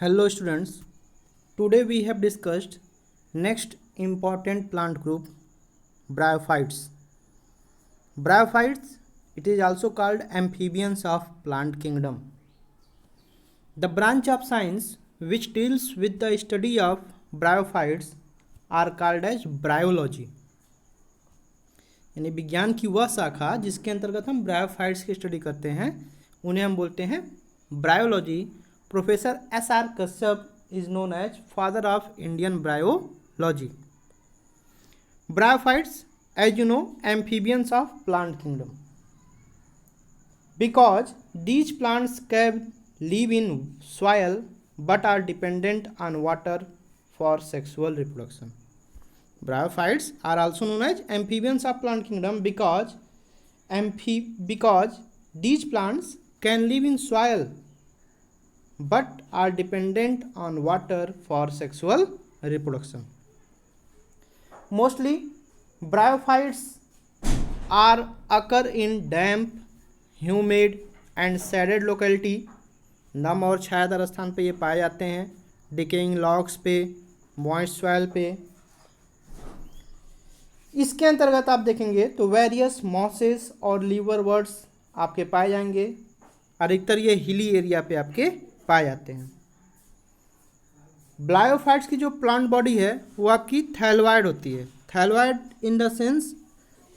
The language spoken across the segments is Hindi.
Hello students, today we have discussed next important plant group bryophytes. Bryophytes, it is also called amphibians of plant kingdom. The branch of science which deals with the study of bryophytes are called as bryology. यानी विज्ञान की वह शाखा जिसके अंतर्गत हम ब्रायोफाइट्स की स्टडी करते हैं उन्हें हम बोलते हैं bryology. Professor S.R. Kashyap is known as father of Indian bryology. Bryophytes, as you know, amphibians of plant kingdom, because these plants can live in soil but are dependent on water for sexual reproduction. Bryophytes are also known as amphibians of plant kingdom because these plants can live in soil but are dependent on water for sexual reproduction. Mostly bryophytes are occur in damp, humid and shaded locality. नम और छायादार स्थान पे ये पाए जाते हैं. डिकेइंग लॉग्स पे, मॉइस्ट सॉइल पे. इसके अंतर्गत आप देखेंगे तो वेरियस मॉसेस और लीवर वर्ड्स आपके पाए जाएंगे. अधिकतर ये हिली एरिया पे आपके पाए जाते हैं. ब्रायोफाइट्स की जो प्लांट बॉडी है वो आपकी थैलोइड होती है. थैलोइड इन द सेंस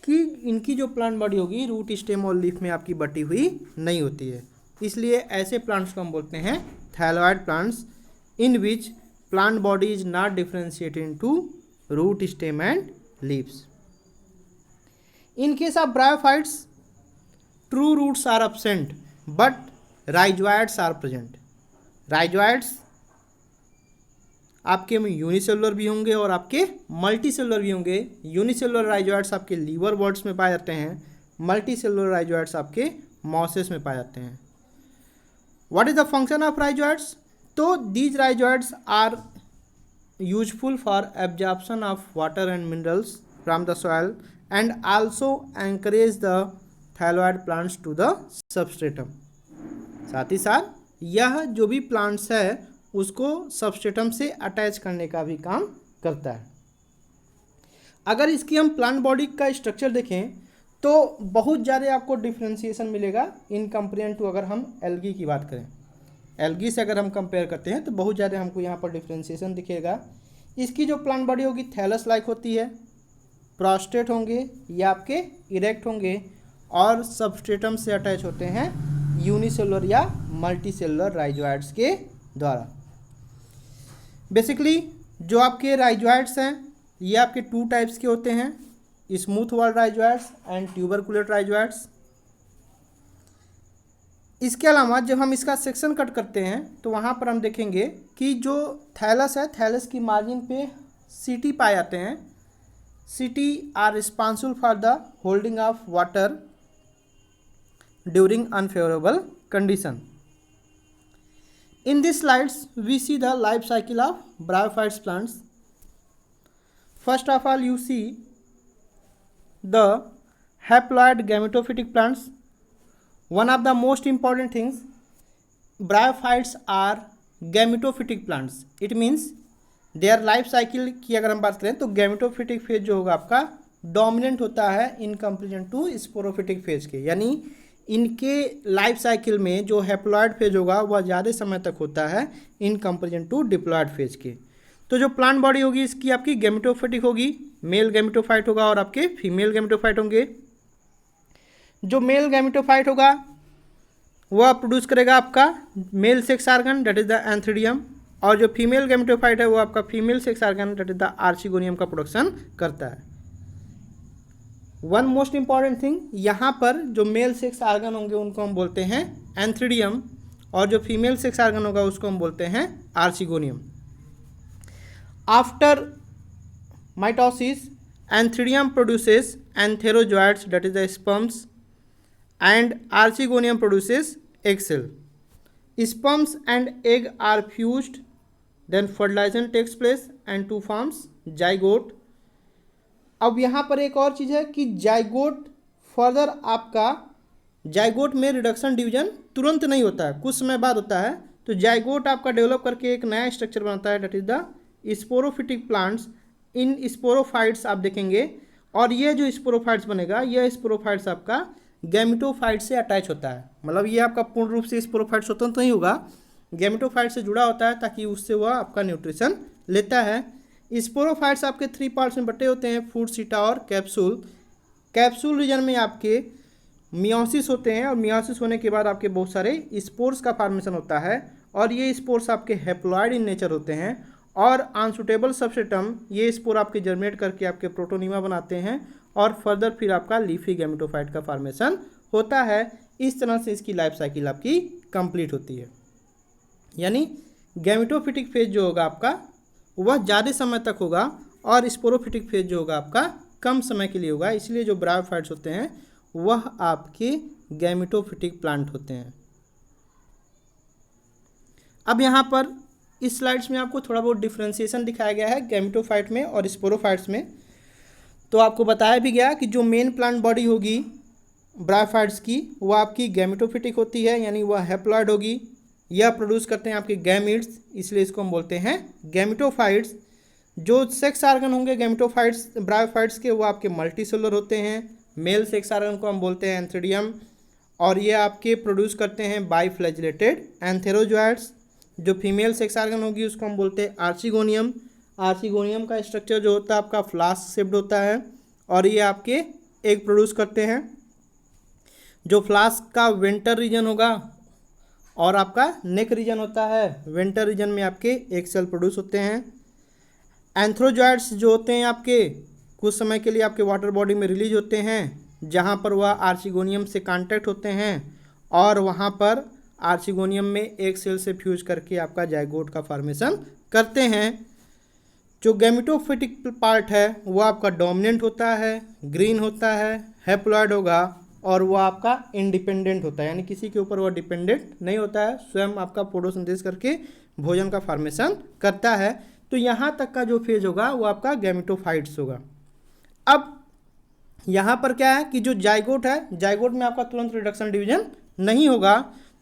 कि इनकी जो प्लांट बॉडी होगी रूट, स्टेम और लीफ में आपकी बटी हुई नहीं होती है. इसलिए ऐसे प्लांट्स को हम बोलते हैं thalloid plants, in which plant body is not differentiated into root, stem and leaves. In case of bryophytes, true roots are absent but rhizoids are present. Rhizoids आपके यूनिसेलुलर भी होंगे और आपके मल्टीसेलुलर भी होंगे. यूनिसेलुलर राइजोइड्स आपके लीवर बर्ड्स में पाए जाते हैं, मल्टीसेलुलर राइजोइड्स आपके मॉसेस में पाए जाते हैं. What is the function of rhizoids? तो these rhizoids are useful for absorption of water and minerals from the soil and also encourage the thyroid plants to the substratum. साथ ही साथ यह जो भी प्लांट्स है उसको सबस्ट्रेटम से अटैच करने का भी काम करता है. अगर इसकी हम प्लांट बॉडी का स्ट्रक्चर देखें तो बहुत ज़्यादा आपको डिफ्रेंशिएशन मिलेगा इन कंपेरिजन टू अगर हम एल्गी की बात करें. एल्गी से अगर हम कंपेयर करते हैं तो बहुत ज़्यादा हमको यहाँ पर डिफ्रेंशिएशन दिखेगा. इसकी जो प्लांट बॉडी होगी थैलस लाइक होती है, प्रोस्टेट होंगे या आपके इरेक्ट होंगे और सबस्ट्रेटम से अटैच होते हैं यूनिसेलुलर या मल्टीसेलुलर राइजोइड्स के द्वारा. बेसिकली जो आपके राइजोइड्स हैं ये आपके टू टाइप्स के होते हैं, smooth wall rhizoids and tuberculate rhizoids. इसके अलावा जब हम इसका सेक्शन कट करते हैं तो वहाँ पर हम देखेंगे कि जो थैलस है, थैलस की मार्जिन पे सीटी पाए जाते हैं. सीटी are responsible for the holding of water during unfavourable condition. In this slides we see the life cycle of bryophytes plants. First of all you see the haploid gametophytic plants. One of the most important things, bryophytes are gametophytic plants. It means their life cycle की अगर हम बात करें तो gametophytic phase जो होगा आपका डोमिनेंट होता है in comparison to sporophytic phase के. यानी इनके लाइफ साइकिल में जो हैप्लॉइड फेज होगा वह ज़्यादा समय तक होता है in comparison to diploid phase के. तो जो प्लांट बॉडी होगी इसकी आपकी गैमेटोफिटिक होगी, मेल गैमेटोफाइट होगा और आपके फीमेल गैमेटोफाइट होंगे. जो मेल गैमेटोफाइट होगा वह प्रोड्यूस करेगा आपका male sex organ that is the antheridium, और जो फीमेल गैमेटोफाइट है वो आपका female sex organ that is the archegonium का प्रोडक्शन करता है. वन मोस्ट इंपॉर्टेंट थिंग, यहाँ पर जो मेल सेक्स आर्गन होंगे उनको हम बोलते हैं एंथ्रीडियम और जो फीमेल सेक्स आर्गन होगा उसको हम बोलते हैं archegonium. After mitosis antheridium produces antherozoids that is the sperms and archegonium produces egg cell. Sperms and egg are fused, then fertilization takes place and two forms zygote. अब यहाँ पर एक और चीज़ है कि जाइगोट फर्दर आपका जाइगोट में रिडक्शन डिवीजन तुरंत नहीं होता है, कुछ समय बाद होता है. तो जाइगोट आपका डेवलप करके एक नया स्ट्रक्चर बनाता है, that is the sporophytic plants. इन स्पोरोफाइट्स आप देखेंगे, और ये जो स्पोरोफाइट्स बनेगा, यह स्पोरोफाइट्स आपका गैमेटोफाइट से अटैच होता है। मतलब ये आपका पूर्ण रूप से स्पोरोफाइट स्वतंत्र तो नहीं होगा, गैमेटोफाइट से जुड़ा होता है, ताकि उससे वह आपका न्यूट्रिशन लेता है। स्पोरोफाइट्स आपके 3 पार्ट्स में बटे होते हैं, फूड, सीटा और कैप्सूल। कैप्सूल रीजन में आपके मियोसिस होते हैं, और मियोसिस होने के बाद आपके बहुत सारे स्पोर्स का फॉर्मेशन होता है, और ये स्पोर्स आपके हैप्लॉइड इन नेचर होते हैं। और अनसुटेबल सबस्ट्रेटम, ये स्पोर आपके जर्मिनेट करके आपके प्रोटोनिमा बनाते हैं, और फर्दर फिर आपका लीफी गैमेटोफाइट का फॉर्मेशन होता है। इस तरह से इसकी लाइफ साइकिल आपकी कंप्लीट होती है। यानी गैमेटोफिटिक फेज जो होगा आपका वह ज़्यादा समय तक होगा, और स्पोरोफिटिक फेज जो होगा आपका कम समय के लिए होगा। इसलिए जो ब्रायोफाइट्स होते हैं वह आपके गैमेटोफिटिक प्लांट होते हैं। अब यहाँ पर इस स्लाइड्स में आपको थोड़ा बहुत डिफ्रेंशिएशन दिखाया गया है गैमेटोफाइट में और स्पोरोफाइट्स में। तो आपको बताया भी गया कि जो मेन प्लांट बॉडी होगी ब्रायोफाइट्स की, वह आपकी गैमेटोफिटिक होती है, यानी वह हैप्लॉइड होगी। यह प्रोड्यूस करते हैं आपके गैमिट्स, इसलिए इसको हम बोलते हैं गैमेटोफाइट्स। जो सेक्स आर्गन होंगे गैमेटोफाइट्स ब्रायोफाइट्स के, वो आपके मल्टीसेलुलर होते हैं। मेल सेक्स आर्गन को हम बोलते हैं एंथ्रीडियम, और ये आपके प्रोड्यूस करते हैं बाइफ्लैजिलेटेड एंथेरोजॉइड्स। जो फीमेल सेक्स आर्गन होगी उसको हम बोलते हैं आर्चिगोनियम। आर्चिगोनियम का स्ट्रक्चर जो होता है आपका फ्लास्क शेप्ड होता है, और ये आपके एग प्रोड्यूस करते हैं। जो फ्लास्क का वेंटर रीजन होगा और आपका नेक रीजन होता है, वेंटर रीजन में आपके एग सेल प्रोड्यूस होते हैं। एंथ्रोजॉइड्स जो होते हैं आपके कुछ समय के लिए आपके वाटर बॉडी में रिलीज होते हैं, जहाँ पर वह आर्चिगोनियम से कांटेक्ट होते हैं, और वहाँ पर आर्चिगोनियम में एक सेल से फ्यूज करके आपका जाइगोट का फॉर्मेशन करते हैं। जो गैमेटोफिटिक पार्ट है वो आपका डोमिनेंट होता है, ग्रीन होता है, हैप्लॉइड होगा, और वो आपका इंडिपेंडेंट होता है, यानी किसी के ऊपर वो डिपेंडेंट नहीं होता है, स्वयं आपका फोटोसिंथेसिस करके भोजन का फॉर्मेशन करता है। तो यहाँ तक का जो फेज होगा वो आपका गैमेटोफाइट्स होगा। अब यहाँ पर क्या है कि जो जाइगोट है, जाइगोट में आपका तुरंत रिडक्शन डिवीजन नहीं होगा।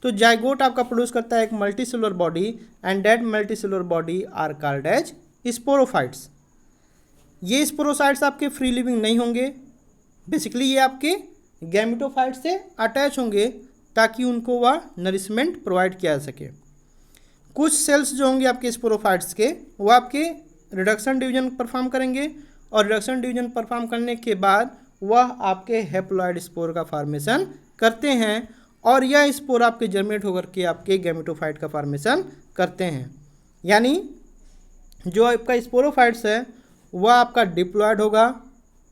तो जाइगोट आपका प्रोड्यूस करता है एक multicellular body, and that multicellular body are called as sporophytes. ये स्पोरोसाइट्स आपके फ्री लिविंग नहीं होंगे, बेसिकली ये आपके गैमेटोफाइट से अटैच होंगे, ताकि उनको वह नरिशमेंट प्रोवाइड किया जा सके। कुछ सेल्स जो होंगे आपके स्पोरोफाइट्स के, वो आपके रिडक्शन डिवीजन परफॉर्म करेंगे, और रिडक्शन डिवीजन परफॉर्म करने के बाद वह आपके हैप्लॉइड स्पोर का फॉर्मेशन करते हैं, और यह स्पोर आपके जर्मिनेट होकर के आपके गैमेटोफाइट का फॉर्मेशन करते हैं। यानी जो आपका स्पोरोफाइट्स है वह आपका डिप्लॉयड होगा,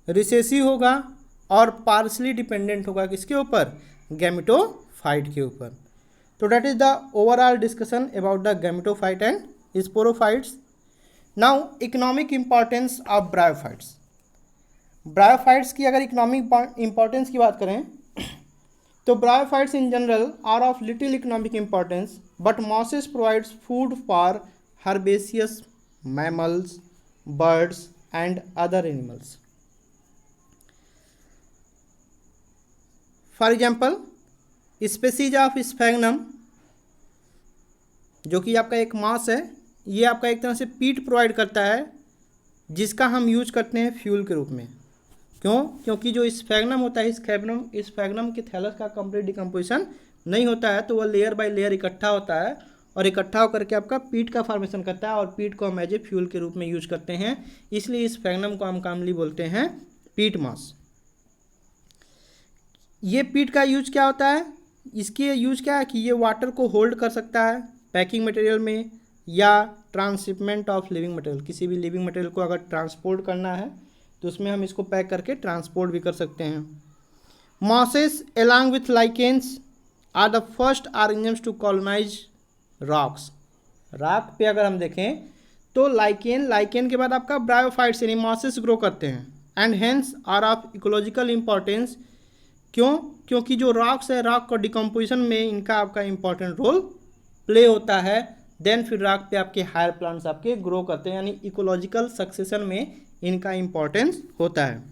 रिसेसिव होगा, और पार्शली डिपेंडेंट होगा किसके ऊपर, गैमेटोफाइट के ऊपर। तो that is the overall discussion about the gametophyte and sporophytes. Now economic importance of bryophytes. Bryophytes की अगर इकोनॉमिक इंपॉर्टेंस की बात करें तो bryophytes in general R of little economic importance, but mosses provides food for herbaceous mammals, birds and other animals. For example species of sphagnum, जो कि आपका एक मास है, ये आपका एक तरह से पीट प्रोवाइड करता है, जिसका हम यूज करते हैं फ्यूल के रूप में। क्यों? क्योंकि जो स्फैग्नम होता है, स्फैग्नम के थैलस का कंप्लीट डिकम्पोजिशन नहीं होता है, तो वह लेयर बाय लेयर इकट्ठा होता है, और इकट्ठा होकर के आपका पीट का फॉर्मेशन करता है, और पीट को हम एज ए फ्यूल के रूप में यूज करते हैं। इसलिए स्फैग्नम को हम कॉमनली बोलते हैं पीट मास। ये पीट का यूज क्या होता है, इसके यूज क्या है कि ये वाटर को होल्ड कर सकता है पैकिंग मटेरियल में, या ट्रांसशिपमेंट ऑफ लिविंग मटेरियल। किसी भी लिविंग मटेरियल को अगर ट्रांसपोर्ट करना है तो उसमें हम इसको पैक करके ट्रांसपोर्ट भी कर सकते हैं। Mosses along with lichens are the first organisms to colonise rocks. Rock पे अगर हम देखें तो लाइकेन के बाद आपका ब्रायोफाइट्स यानी मॉसेस ग्रो करते हैं, and hence are of ecological importance. क्यों? क्योंकि जो रॉक्स है, रॉक को डिकम्पोजिशन में इनका आपका इंपॉर्टेंट रोल प्ले होता है। देन फिर रॉक पे आपके हायर प्लांट्स आपके ग्रो करते हैं, यानी इकोलॉजिकल सक्सेशन में इनका इंपॉर्टेंस होता है।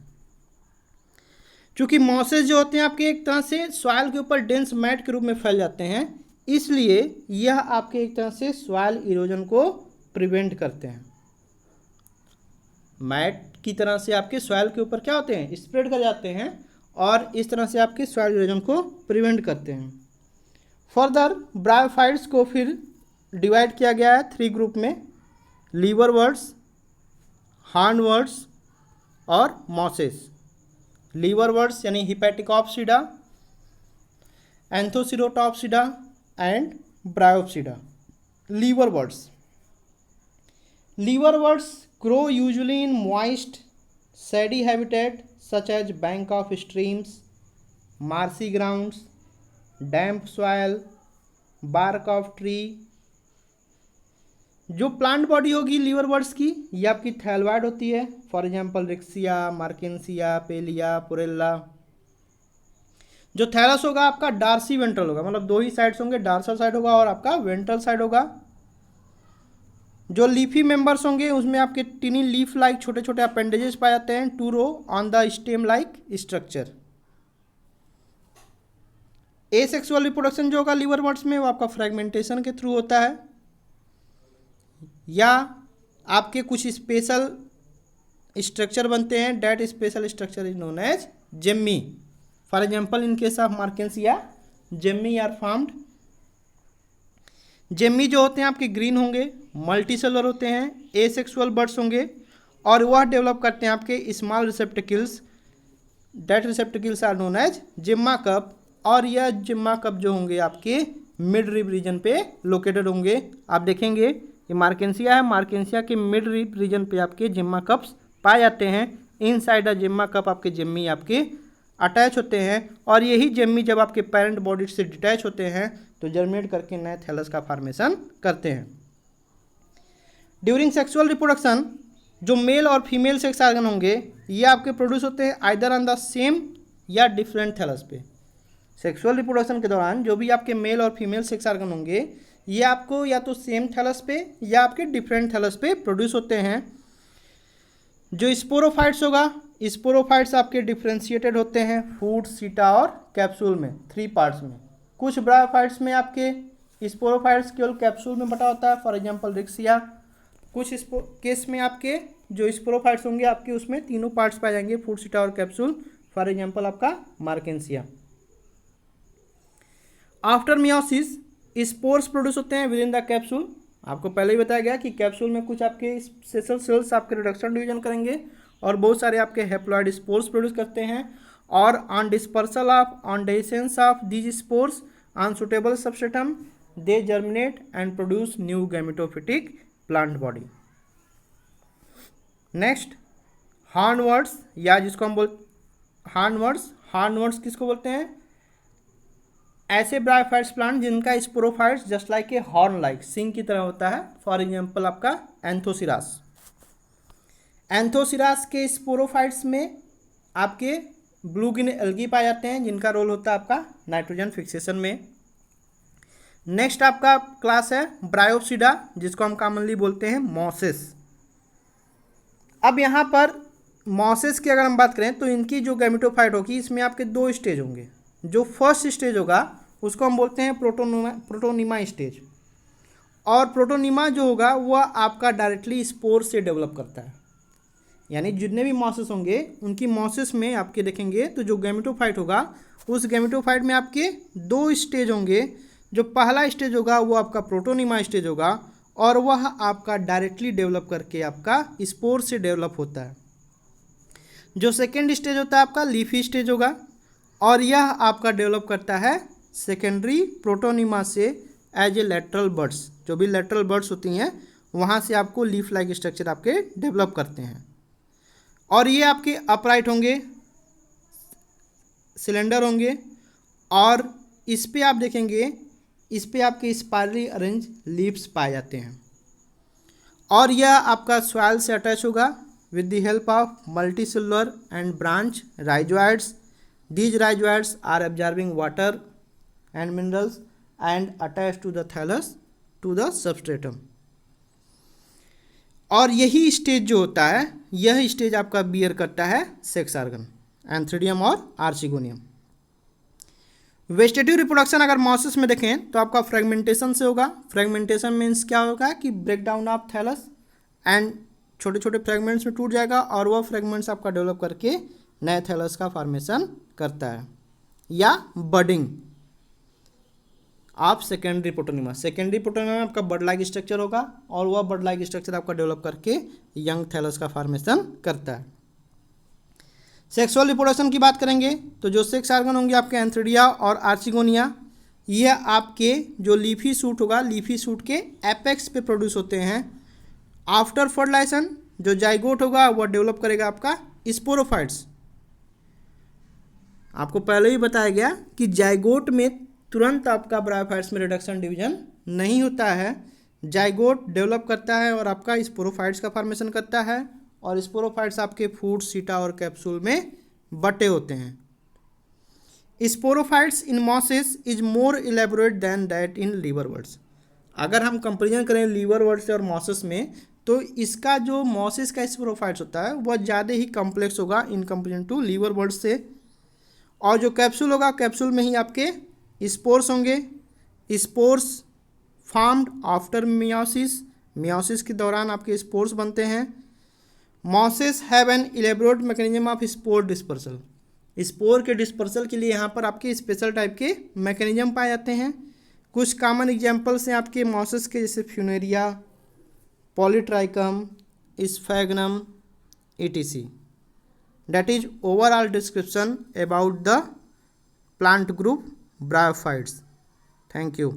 चूँकि मॉसेस जो होते हैं आपके एक तरह से सॉइल के ऊपर डेंस मैट के रूप में फैल जाते हैं, इसलिए यह आपके एक तरह से सॉइल इरोजन को प्रिवेंट करते हैं। मैट की तरह से आपके सॉइल के ऊपर क्या होते हैं, स्प्रेड कर जाते हैं और इस तरह से आपके सॉइल इरोजन को प्रिवेंट करते हैं। फर्दर ब्रायोफाइट्स को फिर डिवाइड किया गया है 3 ग्रुप में, लीवरवर्ट्स, हार्नवर्ट्स और मॉसेस। लीवरवर्ट्स यानी हिपैटिकॉप्सिडा, एंथोसिरोटॉप्सिडा and Bryopsida. लीवरवर्ट्स grow usually in moist, shady habitat such as bank of streams, marshy grounds, damp soil, bark of tree। जो प्लांट बॉडी होगी लीवरवर्ट्स की, ये आपकी थैलवाइड होती है, फॉर एग्जांपल रिक्सिया, मार्केंसिया, पेलिया, पुरेला। जो थैलस होगा आपका डार्सी वेंट्रल होगा, मतलब 2 ही साइड्स होंगे, डार्सल साइड होगा और आपका वेंट्रल साइड होगा। जो लीफी मेंबर्स होंगे उसमें आपके टिनी लीफ लाइक छोटे छोटे अपेंडेजेस पाए जाते हैं, 2 row on the stem like structure. Asexual reproduction जो होगा लीवरवर्ट्स में वो आपका फ्रेगमेंटेशन के थ्रू होता है, या आपके कुछ स्पेशल स्ट्रक्चर बनते हैं, that special structure is known as gemmae. For example in case of Marchantia gemmae are formed. Gemmae जो होते हैं आपके ग्रीन होंगे, मल्टीसेलुलर होते हैं, एसेक्सुअल बर्ड्स होंगे और वह डेवलप करते हैं आपके small receptacles, that receptacles are known as gemma cup. और यह जिम्मा कप जो होंगे आपके मिड रिब रीजन पे लोकेटेड होंगे। आप देखेंगे ये मार्केंसिया है, मार्केंसिया के मिड रिब रीजन पे आपके जिम्मा कप्स पाए जाते हैं। इनसाइड द जिम्मा कप आपके जेम्मी आपके अटैच होते हैं और यही जेम्मी जब आपके पेरेंट बॉडी से डिटैच होते हैं तो जर्मिनेट करके नए थैलस का फॉर्मेशन करते हैं। ड्यूरिंग सेक्सुअल रिप्रोडक्शन जो मेल और फीमेल सेक्स ऑर्गन होंगे ये आपके प्रोड्यूस होते हैं आइदर ऑन द सेम या डिफरेंट थैलस पे। सेक्सुअल रिप्रोडक्शन के दौरान जो भी आपके मेल और फीमेल सेक्स ऑर्गन होंगे ये आपको या तो सेम थैलस पे या आपके डिफरेंट थैलस पे प्रोड्यूस होते हैं। जो स्पोरोफाइट्स होगा, स्पोरोफाइट्स आपके डिफ्रेंशिएटेड होते हैं फूड, सीटा और कैप्सूल में 3 पार्ट्स में। कुछ ब्रायोफाइट्स में आपके स्पोरोफाइट्स केवल कैप्सूल में बटा होता है, फॉर एग्जांपल रिक्सिया। कुछ केस में आपके जो स्पोरोफाइट्स होंगे आपके उसमें तीनों पार्ट्स पाए जाएंगे, फूड, सीटा और कैप्सूल, फॉर एग्जांपल आपका मार्केंसिया। आफ्टर मियोसिस स्पोर्स प्रोड्यूस होते हैं विद इन द कैप्सूल। आपको पहले ही बताया गया कि कैप्सूल में कुछ आपके सेशल सेल्स आपके रिडक्शन डिवीजन करेंगे और बहुत सारे आपके हैप्लॉइड स्पोर्स प्रोड्यूस करते हैं। और on dispersal of on dehiscence of these spores on suitable substratum they germinate and produce new gametophytic plant body. Next hornworts, या जिसको हम हार्नवर्ड्स किसको बोलते हैं? ऐसे ब्रायोफाइट्स प्लांट जिनका sporophytes just like a horn like सिंग की तरह होता है, फॉर एग्जांपल आपका एंथोसिरास। एंथोसिरास के स्पोरोफाइट्स में आपके ब्लू ग्रीन एल्गी पाए जाते हैं जिनका रोल होता है आपका नाइट्रोजन फिक्सेशन में। नेक्स्ट आपका क्लास है ब्रायोप्सिडा जिसको हम कॉमनली बोलते हैं मॉसेस। अब यहाँ पर मॉसेस की अगर हम बात करें तो इनकी जो गैमेटोफाइट होगी इसमें आपके 2 स्टेज होंगे। जो फर्स्ट स्टेज होगा उसको हम बोलते हैं प्रोटोनिमा स्टेज, और प्रोटोनिमा जो होगा वह आपका डायरेक्टली स्पोर से डेवलप करता है। यानी जितने भी मॉसेस होंगे उनकी मॉसेस में आपके देखेंगे तो जो गैमेटोफाइट होगा उस गैमेटोफाइट में आपके 2 स्टेज होंगे। जो पहला स्टेज होगा वो आपका प्रोटोनिमा स्टेज होगा और वह आपका डायरेक्टली डेवलप करके आपका स्पोर से डेवलप होता है। जो सेकेंड स्टेज होता है आपका लीफी स्टेज होगा और यह आपका डेवलप करता है सेकेंडरी प्रोटोनिमा से एज ए लेटरल बर्ड्स। जो भी लेटरल बर्ड्स होती हैं वहाँ से आपको लीफ लाइक स्ट्रक्चर आपके डेवलप करते हैं। और ये आपके अपराइट होंगे, सिलेंडर होंगे और इस पे आप देखेंगे इस पे आपके स्पाइरली अरेंज लीव्स पाए जाते हैं। और यह आपका सॉइल से अटैच होगा with the help of multicellular and branch rhizoids. These rhizoids are absorbing water and minerals and attached to the thallus to the substratum। और यही स्टेज जो होता है यह स्टेज आपका बियर करता है सेक्स ऑर्गन एंथ्रीडियम और आर्चिगोनियम। वेजिटेटिव रिप्रोडक्शन अगर मॉसेस में देखें तो आपका फ्रेगमेंटेशन से होगा। फ्रेगमेंटेशन मीन्स क्या होगा कि break down of thallus and छोटे छोटे फ्रेगमेंट्स में टूट जाएगा और वह फ्रेगमेंट्स आपका डेवलप करके नए थैलस का फॉर्मेशन करता है। या बडिंग आप सेकेंडरी प्रोटोनिमा, सेकेंडरी प्रोटोनिमा में आपका बर्ड लाइक स्ट्रक्चर होगा और वह बर्ड लाइक स्ट्रक्चर आपका डेवलप करके यंग थैलस का फॉर्मेशन करता है। सेक्सुअल रिप्रोडक्शन की बात करेंगे तो जो सेक्स ऑर्गन होंगे आपके एंथ्रिडिया और आर्चिगोनिया, यह आपके जो लीफी सूट होगा, लीफी सूट के एपेक्स पे प्रोड्यूस होते हैं। आफ्टर फर्टिलाइजेशन जो जाइगोट होगा वह डेवलप करेगा आपका स्पोरोफाइट्स। आपको पहले ही बताया गया कि जाइगोट में तुरंत आपका ब्रायोफाइट्स में रिडक्शन डिवीजन नहीं होता है। जाइगोट डेवलप करता है और आपका स्पोरोफाइट्स का फॉर्मेशन करता है और स्पोरोफाइट्स आपके फूड, सीटा और कैप्सूल में बटे होते हैं। Sporophytes in mosses is more elaborate than that in liverworts. अगर हम कंपेरिजन करें लीवर वर्ड से और मॉसेस में तो इसका जो मॉसेस का स्पोरोफाइट्स होता है वह ज़्यादा ही कॉम्प्लेक्स होगा in comparison to liverwort से। और जो कैप्सूल होगा, कैप्सूल में ही आपके स्पोर्स होंगे। Spores formed after meiosis, meiosis के दौरान आपके स्पोर्स बनते हैं। Mosses have an elaborate mechanism of spore dispersal. Spore के डिस्पर्सल के लिए यहाँ पर आपके स्पेशल टाइप के मैकेनिज्म पाए जाते हैं। कुछ कॉमन एग्जाम्पल्स हैं आपके मॉसेस के, जैसे Funaria, Polytrichum, sphagnum etc. That is overall description about the plant group Bryophytes. Thank you.